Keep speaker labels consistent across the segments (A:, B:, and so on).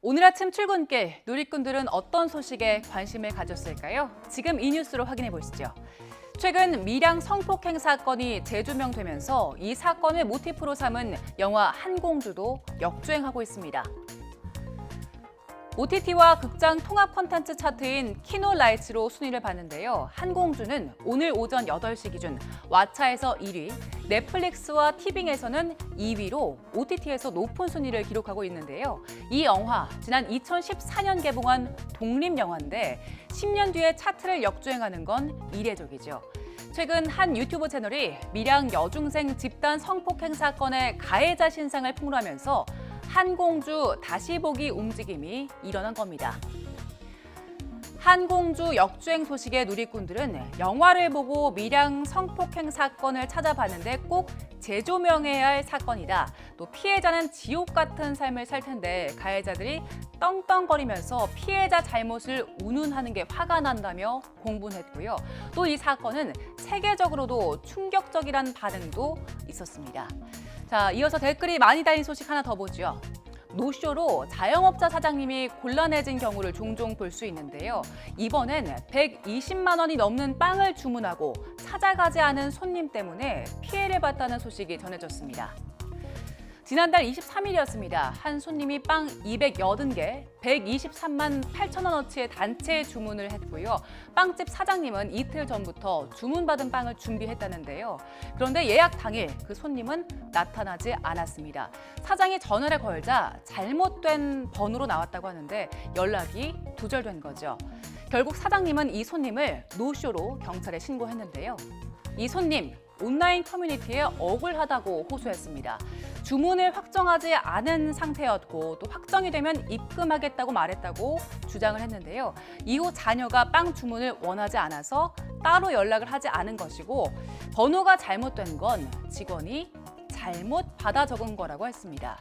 A: 오늘 아침 출근길 누리꾼들은 어떤 소식에 관심을 가졌을까요? 지금 이 뉴스로 확인해 보시죠. 최근 밀양 성폭행 사건이 재조명되면서 이 사건을 모티프로 삼은 영화 한공주도 역주행하고 있습니다. OTT와 극장 통합 콘텐츠 차트인 키노라이츠로 순위를 봤는데요. 한공주는 오늘 오전 8시 기준 왓챠에서 1위, 넷플릭스와 티빙에서는 2위로 OTT에서 높은 순위를 기록하고 있는데요. 이 영화, 지난 2014년 개봉한 독립영화인데 10년 뒤에 차트를 역주행하는 건 이례적이죠. 최근 한 유튜브 채널이 밀양 여중생 집단 성폭행 사건의 가해자 신상을 폭로하면서 한공주 다시 보기 움직임이 일어난 겁니다. 한공주 역주행 소식의 누리꾼들은 영화를 보고 밀양 성폭행 사건을 찾아봤는데 꼭 재조명해야 할 사건이다. 또 피해자는 지옥 같은 삶을 살 텐데 가해자들이 떵떵거리면서 피해자 잘못을 운운하는 게 화가 난다며 공분했고요. 또 이 사건은 세계적으로도 충격적이란 반응도 있었습니다. 자, 이어서 댓글이 많이 달린 소식 하나 더 보죠. 노쇼로 자영업자 사장님이 곤란해진 경우를 종종 볼 수 있는데요. 이번엔 120만 원이 넘는 빵을 주문하고 찾아가지 않은 손님 때문에 피해를 봤다는 소식이 전해졌습니다. 지난달 23일이었습니다. 한 손님이 빵 280개, 123만 8천 원어치의 단체 주문을 했고요. 빵집 사장님은 이틀 전부터 주문받은 빵을 준비했다는데요. 그런데 예약 당일 그 손님은 나타나지 않았습니다. 사장이 전화를 걸자 잘못된 번호로 나왔다고 하는데 연락이 두절된 거죠. 결국 사장님은 이 손님을 노쇼로 경찰에 신고했는데요. 이 손님, 온라인 커뮤니티에 억울하다고 호소했습니다. 주문을 확정하지 않은 상태였고 또 확정이 되면 입금하겠다고 말했다고 주장을 했는데요. 이후 자녀가 빵 주문을 원하지 않아서 따로 연락을 하지 않은 것이고 번호가 잘못된 건 직원이 잘못 받아 적은 거라고 했습니다.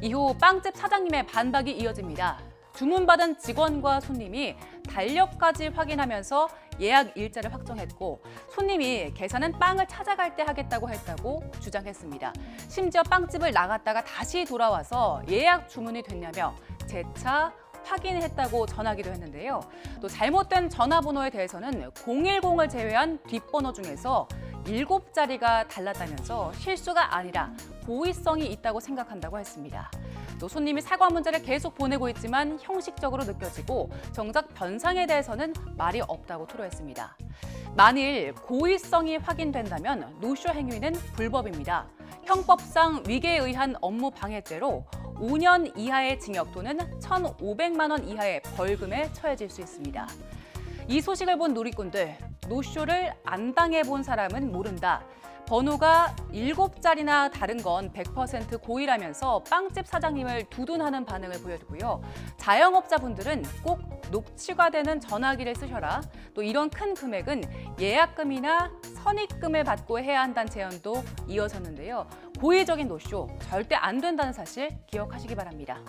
A: 이후 빵집 사장님의 반박이 이어집니다. 주문받은 직원과 손님이 달력까지 확인하면서 예약 일자를 확정했고 손님이 계산은 빵을 찾아갈 때 하겠다고 했다고 주장했습니다. 심지어 빵집을 나갔다가 다시 돌아와서 예약 주문이 됐냐며 재차 확인했다고 전하기도 했는데요. 또 잘못된 전화번호에 대해서는 010을 제외한 뒷번호 중에서 7자리가 달랐다면서 실수가 아니라 고의성이 있다고 생각한다고 했습니다. 또 손님이 사과 문자를 계속 보내고 있지만 형식적으로 느껴지고 정작 변상에 대해서는 말이 없다고 토로했습니다. 만일 고의성이 확인된다면 노쇼 행위는 불법입니다. 형법상 위계에 의한 업무 방해죄로 5년 이하의 징역 또는 1,500만 원 이하의 벌금에 처해질 수 있습니다. 이 소식을 본 누리꾼들, 노쇼를 안 당해본 사람은 모른다. 번호가 7자리나 다른 건 100% 고의라면서 빵집 사장님을 두둔하는 반응을 보였고요. 자영업자분들은 꼭 녹취가 되는 전화기를 쓰셔라. 또 이런 큰 금액은 예약금이나 선입금을 받고 해야 한다는 제안도 이어졌는데요. 고의적인 노쇼 절대 안 된다는 사실 기억하시기 바랍니다.